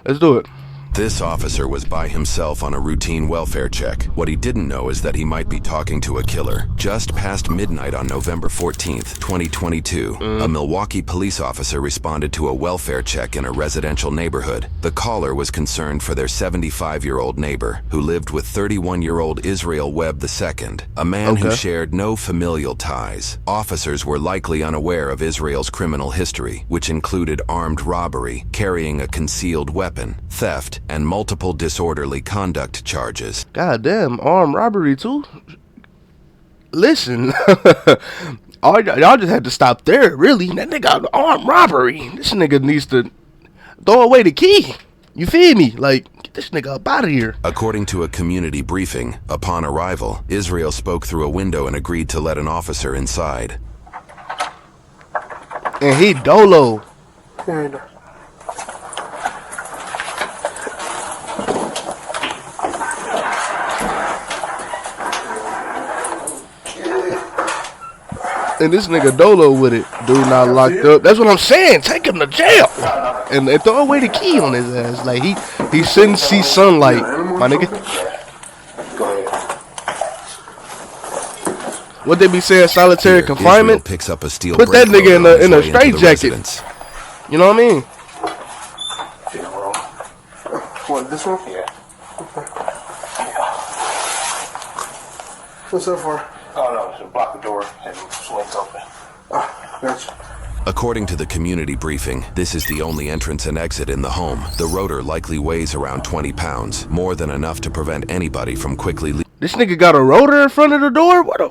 Let's do it. This officer was by himself on a routine welfare check. What he didn't know is that he might be talking to a killer. Just past midnight on November 14th, 2022, a Milwaukee police officer responded to a welfare check in a residential neighborhood. The caller was concerned for their 75-year-old neighbor, who lived with 31-year-old Israel Webb II, a man who shared no familial ties. Officers were likely unaware of Israel's criminal history, which included armed robbery, carrying a concealed weapon, theft, and multiple disorderly conduct charges. Goddamn, armed robbery too? Listen, y'all just had to stop there, really. That nigga got armed robbery. This nigga needs to throw away the key. You feel me? Like, get this nigga up out of here. According to a community briefing, upon arrival, Israel spoke through a window and agreed to let an officer inside. And he dolo. And this nigga dolo with it. Dude not locked up. That's what I'm saying. Take him to jail. And throw away the key on his ass. Like, he shouldn't see sunlight, my nigga. What they be saying, solitary confinement? Picks up a steel Put that nigga in a straight jacket. You know what I mean? What, this one? Yeah. What's that for? Oh, no, to block the door and swings open. Ah, gotcha. According to the community briefing, this is the only entrance and exit in the home. The rotor likely weighs around 20 pounds, more than enough to prevent anybody from quickly This nigga got a rotor in front of the door? What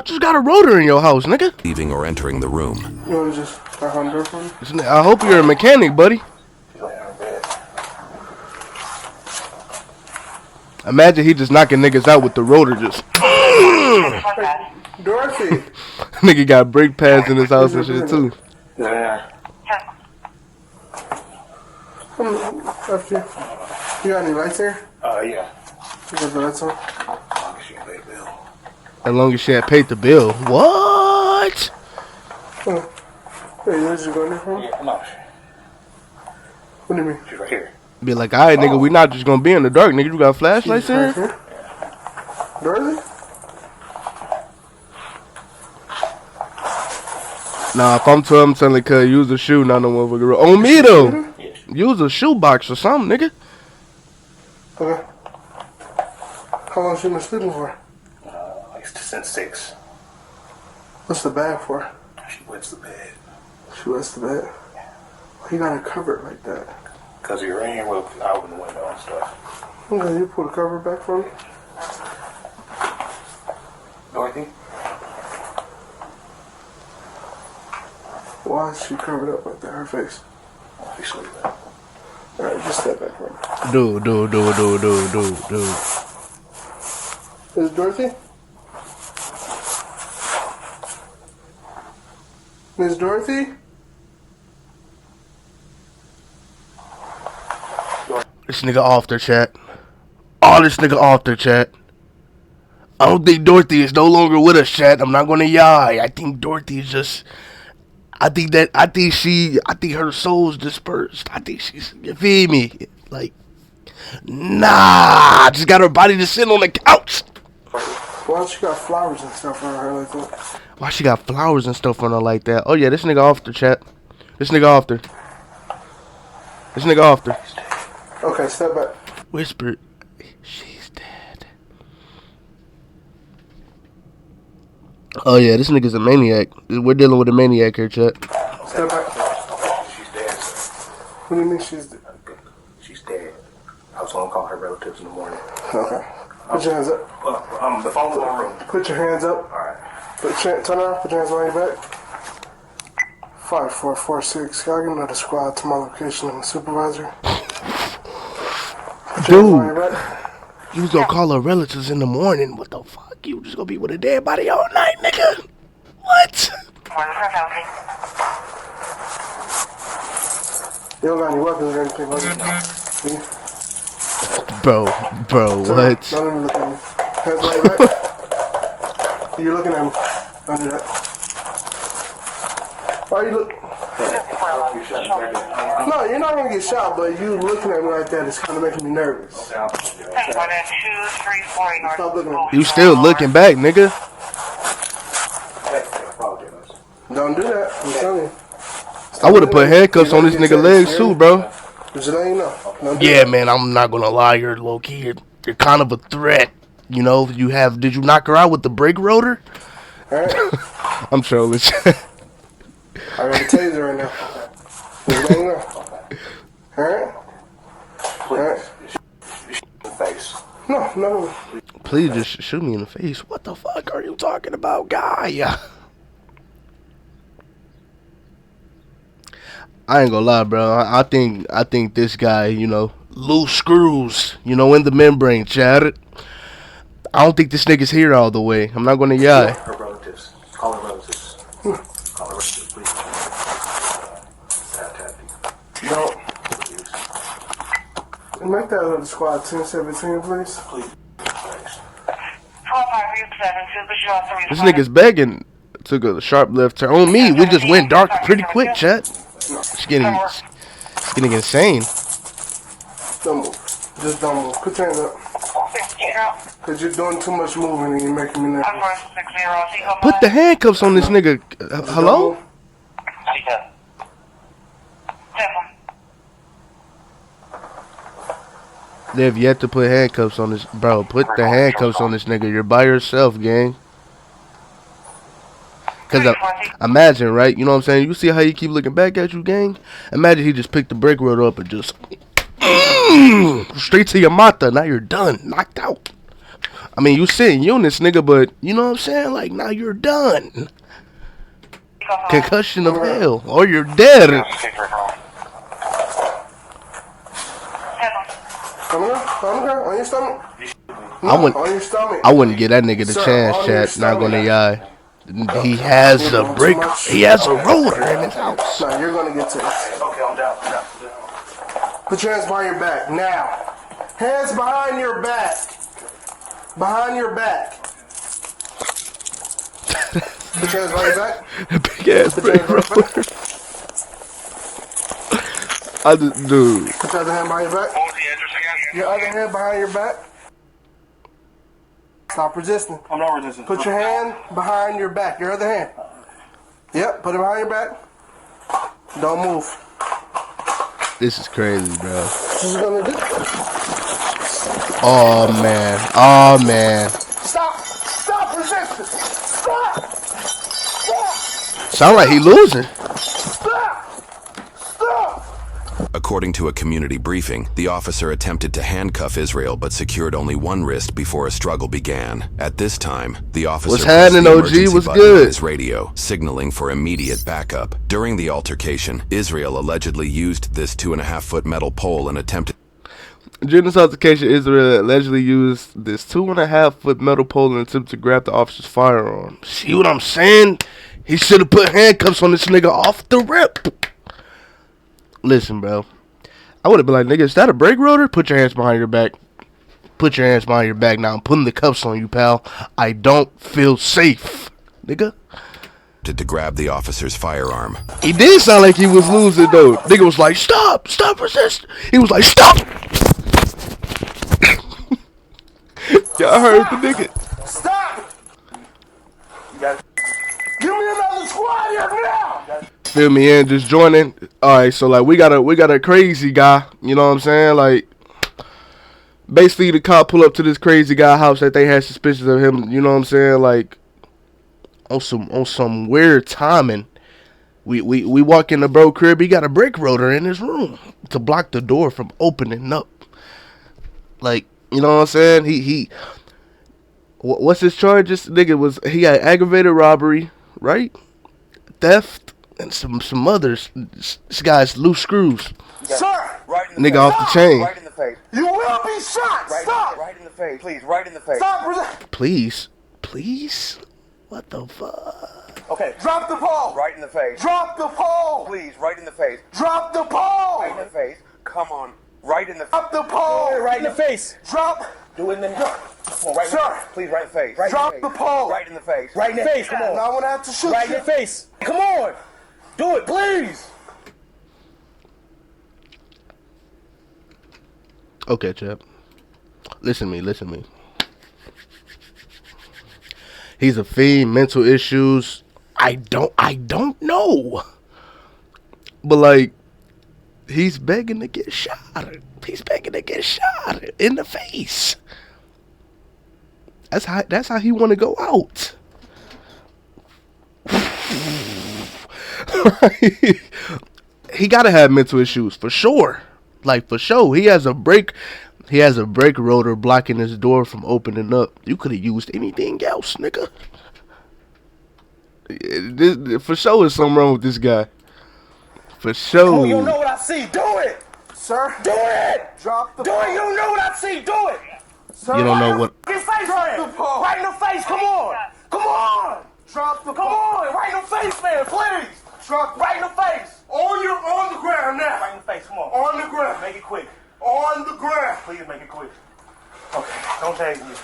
just got a rotor in your house, nigga? leaving or entering the room. You want to just knock on the door for me? I hope you're a mechanic, buddy. Imagine he just knocking niggas out with the rotor just. Dorothy! Nigga got brake pads in his house and shit too. Yeah. After you. You got any lights here? Yeah. You got the lights on? As long as she had paid the bill. What? Oh. Hey, you just going there for me? Yeah, no. What do you mean? She's right here. Be like, alright, nigga, we not just gonna be in the dark, nigga. You got flashlights in here? Dorothy? Nah, if I'm telling cuz use a shoe, not no motherfucker. On me though. Use a shoebox or something, nigga. Okay. How long she been sleeping for? Like since 6. What's the bag for? She wets the bed. She wets the bed? Why you got it covered like that? Because you're in here, we'll open the window and stuff. Okay, you pull the cover back for me? Dorothy? Why is she covered up like that? Her face. She's sleeping. Alright, just step back for me. Dude. Is it Dorothy? Miss Dorothy? This nigga off their chat. All this nigga off their chat. I don't think Dorothy is no longer with us, chat. I'm not gonna lie. I think Dorothy is just. I think her soul's dispersed. I think she's. You feel me? Like, nah. Just got her body to sit on the couch. Why she got flowers and stuff on her like that? Why she got flowers and stuff on her like that? Oh yeah, this nigga off the chat. This nigga off there. Okay, step back. Whisper, she's dead. Oh yeah, this nigga's a maniac. We're dealing with a maniac here, chat. Step back. She's dead. What do you mean she's dead? She's dead. I was going to call her relatives in the morning. Okay. Put your hands up. The phone's in my room. Put your hands up. Alright. Turn around. Put your hands behind your back. 5446. Can I get another squad to my location? I'm a supervisor. Dude, you was gonna call her relatives in the morning. What the fuck? You just gonna be with a dead body all night, nigga? What? You don't got any weapons or anything, right? Bro, what? Don't even look at me. Hands behind your back. You're looking at me. Don't do that. Why are you look? No, you're not gonna get shot, but you looking at me like that is kind of making me nervous. Stop looking at me. You still looking back, nigga? Don't do that. I'm telling you. I would have put handcuffs on this nigga legs too, bro. Just let you know. Don't do Yeah, that. man, I'm not gonna lie. You're low key. You're kind of a threat. You know, did you knock her out with the brake rotor? All right. I'm trolling. I got a taser right now. Just let you know. All right. All right. Face. No. Please just shoot me in the face. What the fuck are you talking about, guy? I ain't gonna lie, bro. I think this guy, you know, loose screws, you know, in the membrane, Chad. I don't think this nigga's here all the way. I'm not gonna lie. Her relatives. Call her relatives. Call her relatives, please. Don't. Make that other squad 1017, please. Please. This nigga's begging. Took a sharp left turn on me. We just went dark pretty quick, Chat. It's getting insane. Don't move. Just don't move. Put your hands up. Because you're doing too much moving and you're making me nervous. Put the handcuffs on this nigga. Hello? They have yet to put handcuffs on this. Bro, put the handcuffs on this nigga. You're by yourself, gang. Because imagine, right? You know what I'm saying? You see how he keep looking back at you, gang? Imagine he just picked the brake rotor up and just straight to your mata. Now you're done. Knocked out. I mean, you sitting units, nigga, but you know what I'm saying? Like, now you're done. Concussion of hell. Or you're dead. On your stomach? No, I wouldn't, on your stomach. I wouldn't give that nigga the Sir, chance, on your Chat. Not gonna stomach. lie. He has a brake. He has a rotor in his house. No, you're going to get to this. Okay, I'm down. Put your hands behind your back. Now. Hands behind your back. Behind your back. Put your hands behind your back. Big ass brake rotor. Dude. Put your other hand behind your back. What was the address again? Your other hand behind your back. Stop resisting. I'm not resisting. Put your hand behind your back. Your other hand. Yep, put it behind your back. Don't move. This is crazy, bro. What you gonna do? Oh, man. Oh, man. Stop! Stop resisting! Stop! Stop! Sound like he losing. Stop! Stop! According to a community briefing, the officer attempted to handcuff Israel but secured only one wrist before a struggle began. At this time, the officer What's pressed the happening, OG? emergency What's button good? on his radio, signaling for immediate backup. During the altercation, Israel allegedly used this 2.5-foot metal pole and attempted. During this altercation, Israel allegedly used this 2.5-foot metal pole in an attempt to grab the officer's firearm. See what I'm saying? He should have put handcuffs on this nigga off the rip. Listen, bro. I would have been like, nigga, is that a brake rotor? Put your hands behind your back. Put your hands behind your back. Now I'm putting the cuffs on you, pal. I don't feel safe, nigga. To grab the officer's firearm. He did sound like he was losing, though. Nigga was like, stop, resist. He was like, stop. Y'all heard the nigga. Stop! Give me another squad here now! Fill me in, just joining. Alright, so like we got a crazy guy, you know what I'm saying? Like basically the cop pull up to this crazy guy house that they had suspicions of him, you know what I'm saying? Like on some weird timing. We walk in the bro crib, he got a brake rotor in his room to block the door from opening up. Like, you know what I'm saying? He what's his charge? This nigga he had aggravated robbery, right? Theft and some others. This guy's loose screws. Sir! Right in the Nigga face. off the chain. Right in the face. You will be shot! Right, Stop! right in the face. Please, right in the face. Stop! Please? What the fuck? Okay. Drop the pole! Right in the face. Drop the pole! Please, right in the face. Drop the pole! Right in the face. Come on. Right in the face. Drop the pole! Right in the face. Drop! Do it in the Come on, right in the Sir. face. Please, right in the face. Drop the pole! Right in the face. Right in the face, come on. Now I'm gonna have to shoot Right in you. the face. Come on. Do it, please. Okay, chap. Listen to me. He's a fiend, mental issues. I don't know. But like, he's begging to get shot. He's begging to get shot in the face. That's how he want to go out. He gotta have mental issues for sure. Like for sure, he has a brake rotor blocking his door from opening up. You could have used anything else, nigga. For sure, there's something wrong with this guy. For sure. Oh, you know what I see. Do it, Sir, do it. drop the Do it. You know what I see. Do it. Sir, You don't know what. Get face, man. the ball. Right in the face. Come on. Come on. Drop the Come ball. on. Right in the face, man. Please. Drop Right in the face. on the ground now. Right in the face. Come on. On the ground. Make it quick. On the ground. Please make it quick. Okay. Don't tase me.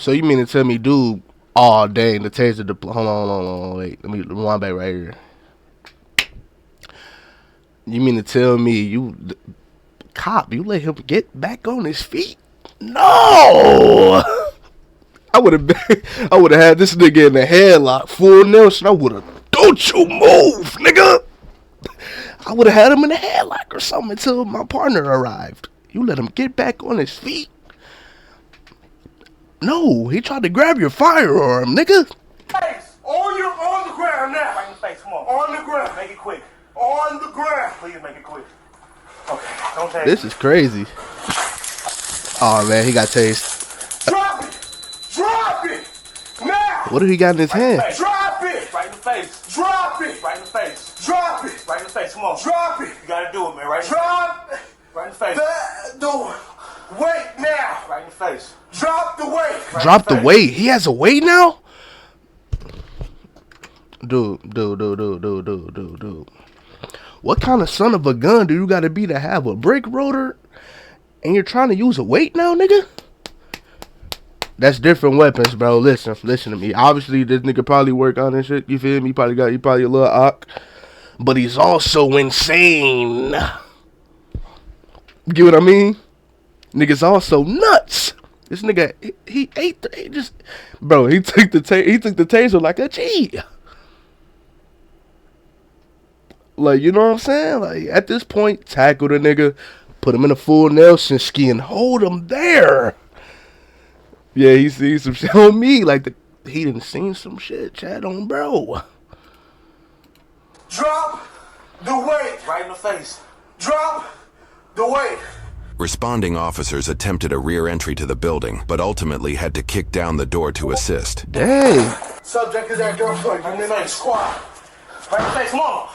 So you mean to tell me, dude? Oh dang, the taser. Hold on, wait. Let me rewind back right here. You mean to tell me cop, you let him get back on his feet? No! I would have had this nigga in the headlock, full Nelson. I would have, don't you move, nigga! I would have had him in the headlock or something until my partner arrived. You let him get back on his feet? No, he tried to grab your firearm, nigga. Face. On the ground now. Right in the face. Come on. On the ground. Make it quick. On the ground. Please make it quick. Okay. Don't tase This me. is crazy. Oh man, he got tased. Drop it. Drop it. Now. What do he got in his hand? Drop it. Right in the face. Drop it. Right in the face. Drop it. Right in the face. Come on. Drop it. You gotta do it, man. Right in the Drop Right in the face. the weight now. Right in the face. Drop the weight. Drop the weight. He has a weight now? Dude. What kind of son of a gun do you gotta be to have a brake rotor and you're trying to use a weight now, nigga? That's different weapons, bro. Listen to me. Obviously, this nigga probably work on this shit. You feel me? He probably a little ock. But he's also insane. Get what I mean? Nigga's also nuts. This nigga, he took the taser like a G. Like, you know what I'm saying? Like, at this point, tackle the nigga, put him in a full Nelson ski and hold him there. Yeah, he sees some shit on me. Like, he done seen some shit, chat on bro. Drop the weight. Right in the face. Drop the weight. Responding officers attempted a rear entry to the building, but ultimately had to kick down the door to assist. Dang. Subject is at gunpoint. I'm in the squad. Right in the face. Come on.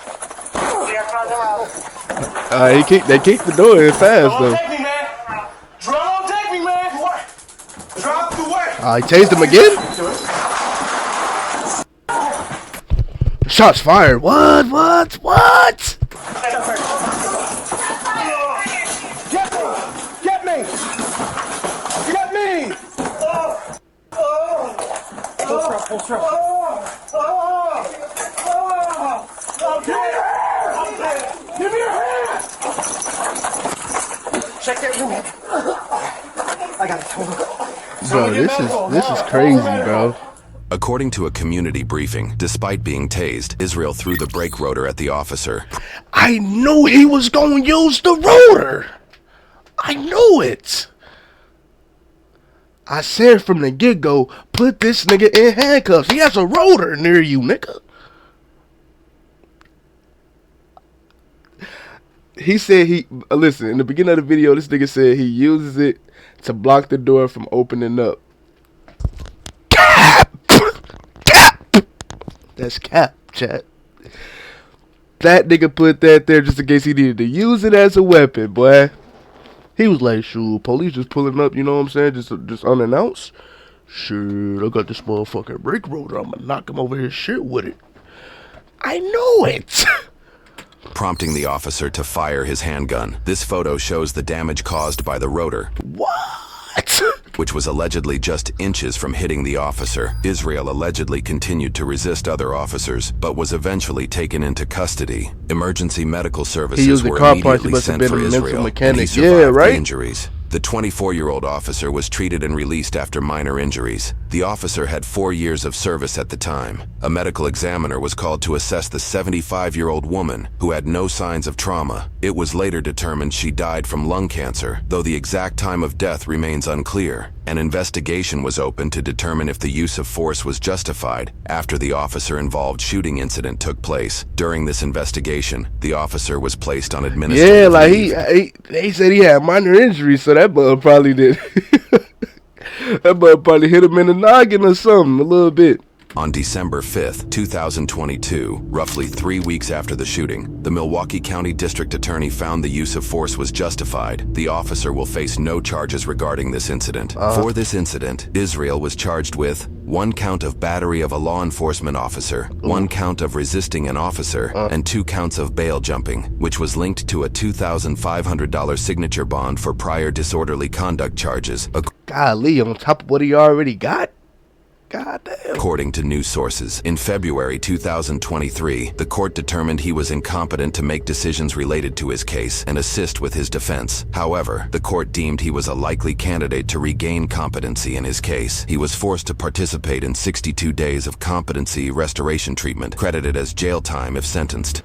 They kicked the door in fast, Don't though. take me, man. Don't take me, man. Drop the weight. He tased him again? Shots fired. What? Get me. Get me. Pull through. Give me your hand. Check that room. I got it. Hold on. Bro, this is crazy, bro. According to a community briefing, despite being tased, Israel threw the brake rotor at the officer. I knew he was going to use the rotor. I knew it. I said from the get-go, put this nigga in handcuffs. He has a rotor near you, nigga. He said listen, in the beginning of the video, this nigga said he uses it to block the door from opening up. Cap! That's cap, chat. That nigga put that there just in case he needed to use it as a weapon, boy. He was like, shoot, police just pulling up, you know what I'm saying? Just unannounced. Shit, I got this motherfucking brake rotor. I'm gonna knock him over his shit with it. I knew it. Prompting the officer to fire his handgun. This photo shows the damage caused by the rotor. What? which was allegedly just inches from hitting the officer. Israel allegedly continued to resist other officers, but was eventually taken into custody. Emergency medical services were immediately sent for Israel, and he survived the injuries. The 24-year-old officer was treated and released after minor injuries. The officer had 4 years of service at the time. A medical examiner was called to assess the 75-year-old woman, who had no signs of trauma. It was later determined she died from lung cancer, though the exact time of death remains unclear. An investigation was opened to determine if the use of force was justified after the officer-involved shooting incident took place. During this investigation, the officer was placed on administrative leave. He said he had minor injuries, so that bug probably did. That bug probably hit him in the noggin or something, a little bit. On December 5th, 2022, roughly 3 weeks after the shooting, the Milwaukee County District Attorney found the use of force was justified. The officer will face no charges regarding this incident. For this incident, Israel was charged with 1 count of battery of a law enforcement officer, 1 count of resisting an officer, and 2 counts of bail jumping, which was linked to a $2,500 signature bond for prior disorderly conduct charges. Golly, on top of what he already got? Goddamn. According to news sources, in February 2023, the court determined he was incompetent to make decisions related to his case and assist with his defense. However, the court deemed he was a likely candidate to regain competency in his case. He was forced to participate in 62 days of competency restoration treatment, credited as jail time if sentenced.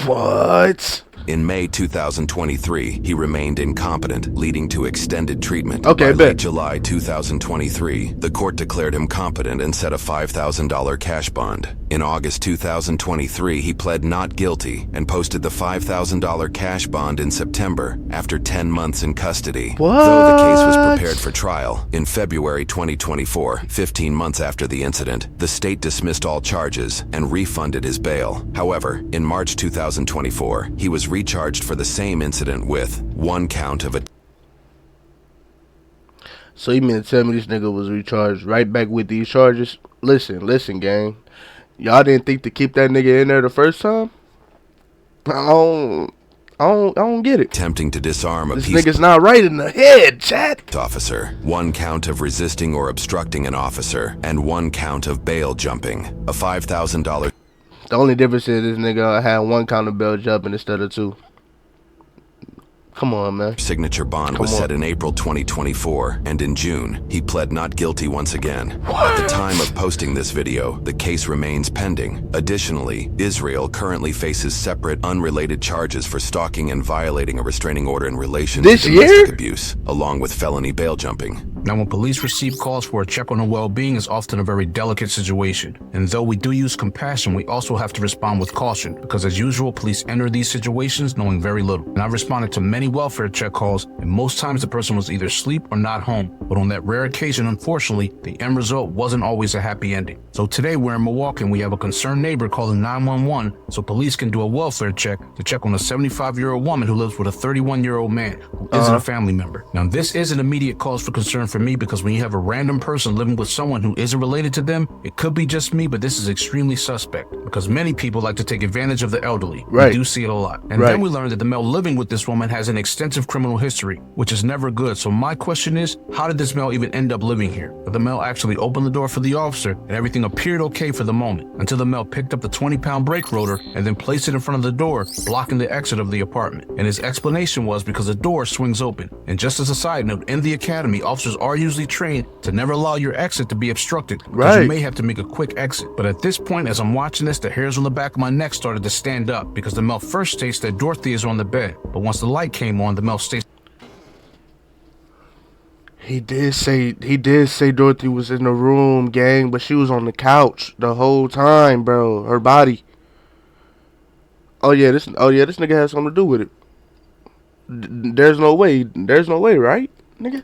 What? In May 2023, he remained incompetent, leading to extended treatment. By late July 2023, the court declared him competent and set a $5,000 cash bond. In August 2023, he pled not guilty and posted the $5,000 cash bond in September after 10 months in custody. Though the case was prepared for trial, in February 2024, 15 months after the incident, the state dismissed all charges and refunded his bail. However, in March 2024, he was recharged for the same incident with 1 count of a... So you mean to tell me this nigga was recharged right back with these charges? Listen, gang. Y'all didn't think to keep that nigga in there the first time? I don't get it. Attempting to disarm a this nigga's not right in the head, chat. Officer, 1 count of resisting or obstructing an officer, and 1 count of bail jumping. A $5,000... The only difference is this nigga had 1 count of bail jumping instead of 2. Come on, man. Signature bond was set in April 2024, and in June, he pled not guilty once again. At the time of posting this video, the case remains pending. Additionally, Israel currently faces separate, unrelated charges for stalking and violating a restraining order in relation to domestic abuse, along with felony bail jumping. Now, when police receive calls for a check on their well-being, it's often a very delicate situation. And though we do use compassion, we also have to respond with caution, because as usual, police enter these situations knowing very little. And I've responded to many welfare check calls, and most times the person was either asleep or not home. But on that rare occasion, unfortunately, the end result wasn't always a happy ending. So today we're in Milwaukee and we have a concerned neighbor calling 911 so police can do a welfare check to check on a 75-year-old woman who lives with a 31-year-old man who isn't a family member. Now, this is an immediate cause for concern for me, because when you have a random person living with someone who isn't related to them, it could be just me, but this is extremely suspect because many people like to take advantage of the elderly. We do see it a lot. And then we learned that the male living with this woman has an extensive criminal history, which is never good. So my question is, how did this male even end up living here? But the male actually opened the door for the officer and everything appeared okay for the moment, until the male picked up the 20-pound brake rotor and then placed it in front of the door, blocking the exit of the apartment. And his explanation was because the door swings open. And just as a side note, in the academy, officers are usually trained to never allow your exit to be obstructed, because you may have to make a quick exit. But at this point, as I'm watching this, the hairs on the back of my neck started to stand up, because the male first states that Dorothy is on the bed, but once the light came on, the male states he did say Dorothy was in the room, gang, but she was on the couch the whole time, bro. Her body. Oh yeah, this nigga has something to do with it. There's no way, right, nigga?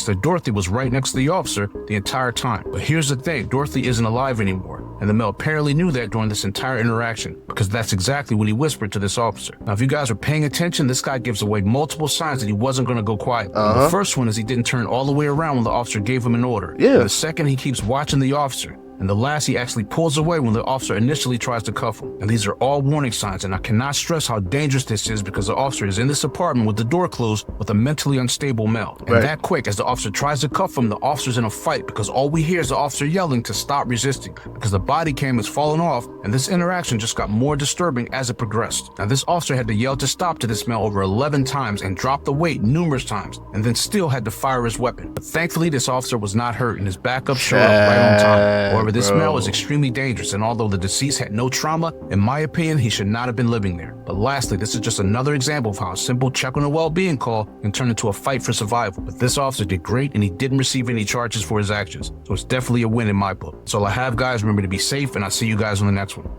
that Dorothy was right next to the officer the entire time. But here's the thing, Dorothy isn't alive anymore, and the male apparently knew that during this entire interaction, because that's exactly what he whispered to this officer. Now, if you guys are paying attention, this guy gives away multiple signs that he wasn't going to go quiet. The first one is he didn't turn all the way around when the officer gave him an order. And the second, he keeps watching the officer. And the last, he actually pulls away when the officer initially tries to cuff him. And these are all warning signs, and I cannot stress how dangerous this is because the officer is in this apartment with the door closed with a mentally unstable male. And that quick, as the officer tries to cuff him, the officer's in a fight because all we hear is the officer yelling to stop resisting because the body cam has fallen off, and this interaction just got more disturbing as it progressed. Now, this officer had to yell to stop to this male over 11 times and drop the weight numerous times, and then still had to fire his weapon. But thankfully, this officer was not hurt, and his backup showed up right on time. However, this male is extremely dangerous, and although the deceased had no trauma, in my opinion, he should not have been living there. But lastly, this is just another example of how a simple check on a well-being call can turn into a fight for survival. But this officer did great, and he didn't receive any charges for his actions. So it's definitely a win in my book. That's all I have, guys. Remember to be safe, and I'll see you guys on the next one.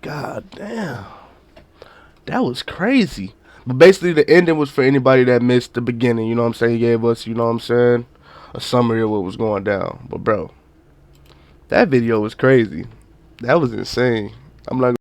God damn. That was crazy. But basically, the ending was for anybody that missed the beginning. You know what I'm saying? He gave us, you know what I'm saying, a summary of what was going down. But, bro, that video was crazy. That was insane. I'm not